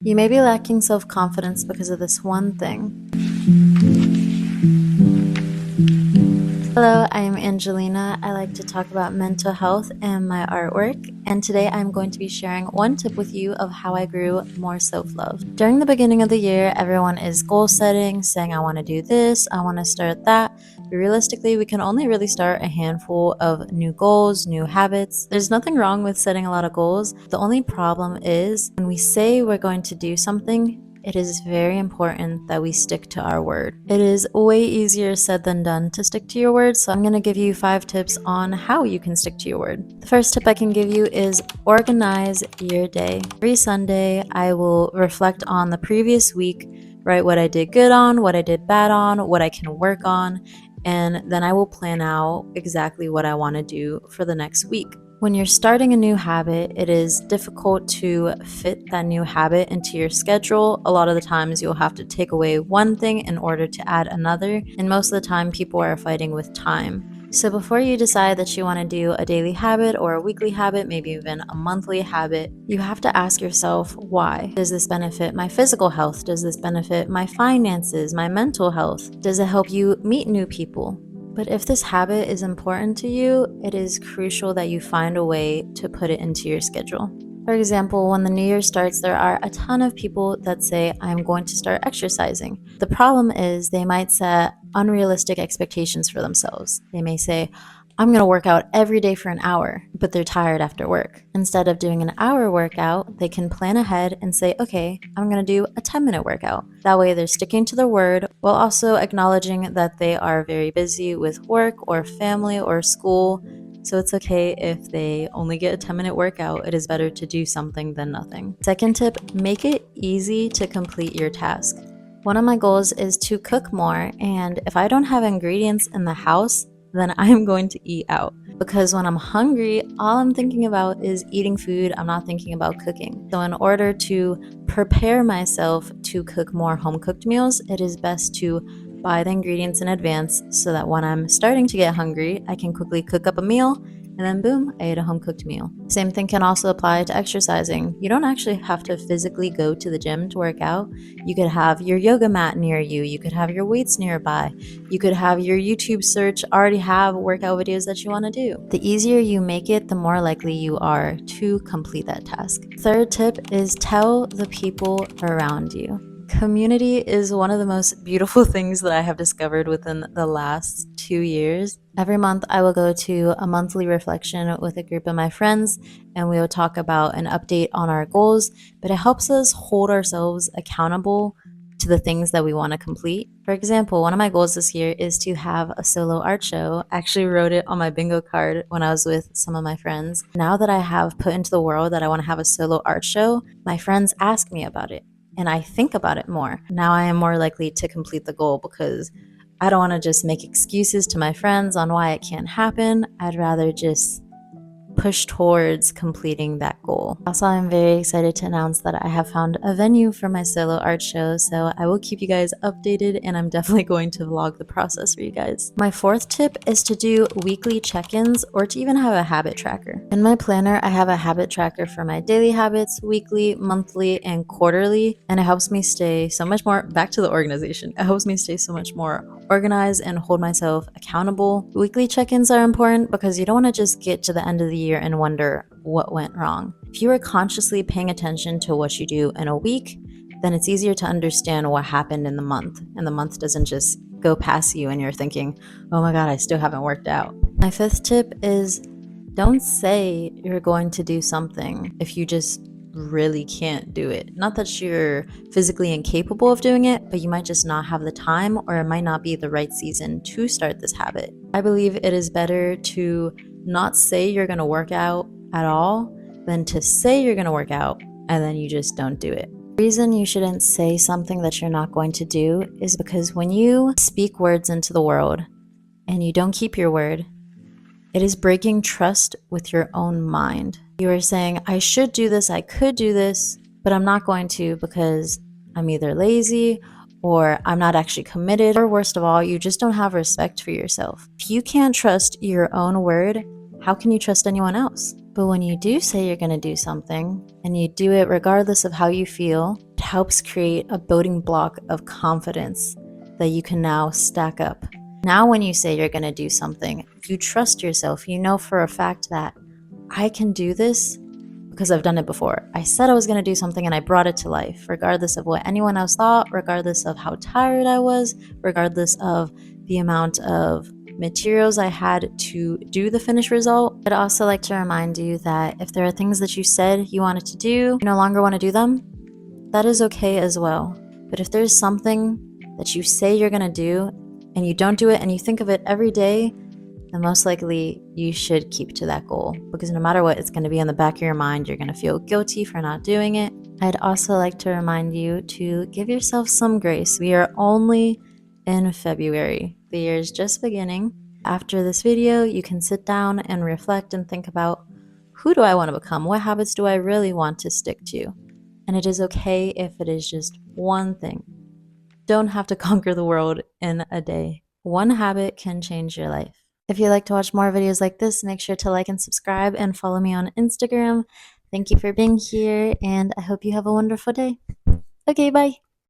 You may be lacking self-confidence because of this one thing. Hello, I am Angelina. I like to talk about mental health and my artwork, and today I'm going to be sharing one tip with you of how I grew more self-love. During the beginning of the year, everyone is goal setting, saying I want to do this, I want to start that, but realistically, we can only really start a handful of new goals, new habits. There's nothing wrong with setting a lot of goals. The only problem is when we say we're going to do something, it is very important that we stick to our word. It is way easier said than done to stick to your word, so I'm going to give you 5 tips on how you can stick to your word. The first tip I can give you is organize your day. Every Sunday, I will reflect on the previous week, write what I did good on, what I did bad on, what I can work on, and then I will plan out exactly what I want to do for the next week. When you're starting a new habit, it is difficult to fit that new habit into your schedule. A lot of the times you'll have to take away one thing in order to add another, and most of the time people are fighting with time. So before you decide that you want to do a daily habit or a weekly habit, maybe even a monthly habit, you have to ask yourself, why? Does this benefit my physical health? Does this benefit my finances, my mental health? Does it help you meet new people? But if this habit is important to you, it is crucial that you find a way to put it into your schedule. For example, when the new year starts, there are a ton of people that say, I'm going to start exercising. The problem is they might set unrealistic expectations for themselves. They may say, I'm going to work out every day for an hour, but they're tired after work. Instead of doing an hour workout, they can plan ahead and say, okay, I'm going to do a 10-minute workout. That way they're sticking to their word while also acknowledging that they are very busy with work or family or school. So it's okay if they only get a 10-minute workout. It is better to do something than nothing. Second tip, make it easy to complete your task. One of my goals is to cook more, and if I don't have ingredients in the house, then I'm going to eat out. Because when I'm hungry, all I'm thinking about is eating food. I'm not thinking about cooking. So in order to prepare myself to cook more home-cooked meals, it is best to buy the ingredients in advance so that when I'm starting to get hungry, I can quickly cook up a meal and then boom, I ate a home-cooked meal. Same thing can also apply to exercising. You don't actually have to physically go to the gym to work out. You could have your yoga mat near you. You could have your weights nearby. You could have your YouTube search already have workout videos that you want to do. The easier you make it, the more likely you are to complete that task. Third tip is tell the people around you. Community is one of the most beautiful things that I have discovered within the last 2 years. Every month I will go to a monthly reflection with a group of my friends and we will talk about an update on our goals, but it helps us hold ourselves accountable to the things that we want to complete. For example, one of my goals this year is to have a solo art show. I actually wrote it on my bingo card when I was with some of my friends. Now that I have put into the world that I want to have a solo art show, my friends ask me about it and I think about it more. Now I am more likely to complete the goal because I don't want to just make excuses to my friends on why it can't happen. I'd rather just push towards completing that goal. Also, I'm very excited to announce that I have found a venue for my solo art show, so I will keep you guys updated and I'm definitely going to vlog the process for you guys. My fourth tip is to do weekly check-ins or to even have a habit tracker. In my planner, I have a habit tracker for my daily habits, weekly, monthly, and quarterly, and it helps me stay so much more, back to the organization, it helps me stay so much more organize and hold myself accountable. Weekly check-ins are important because you don't want to just get to the end of the year and wonder what went wrong. If you are consciously paying attention to what you do in a week, then it's easier to understand what happened in the month, and the month doesn't just go past you and you're thinking, oh my god, I still haven't worked out. My fifth tip is don't say you're going to do something if you just really can't do it. Not that you're physically incapable of doing it, but you might just not have the time, or it might not be the right season to start this habit. I believe it is better to not say you're going to work out at all than to say you're going to work out and then you just don't do it. The reason you shouldn't say something that you're not going to do is because when you speak words into the world and you don't keep your word, it is breaking trust with your own mind. You are saying, I should do this, I could do this, but I'm not going to because I'm either lazy or I'm not actually committed, or worst of all, you just don't have respect for yourself. If you can't trust your own word, how can you trust anyone else? But when you do say you're going to do something and you do it regardless of how you feel, helps create a building block of confidence that you can now stack up. Now, when you say you're going to do something, you trust yourself. You know for a fact that I can do this because I've done it before. I said I was going to do something and I brought it to life, regardless of what anyone else thought, regardless of how tired I was, regardless of the amount of materials I had to do the finished result. I'd also like to remind you that if there are things that you said you wanted to do, you no longer want to do them, that is okay as well. But if there's something that you say you're going to do and you don't do it and you think of it every day, then most likely you should keep to that goal, because no matter what, it's going to be in the back of your mind. You're going to feel guilty for not doing it. I'd also like to remind you to give yourself some grace. We are only in February. The year is just beginning. After this video, you can sit down and reflect and think about, who do I want to become? What habits do I really want to stick to? And it is okay if it is just one thing. Don't have to conquer the world in a day. One habit can change your life. If you'd like to watch more videos like this, make sure to like and subscribe and follow me on Instagram. Thank you for being here, and I hope you have a wonderful day. Okay, bye.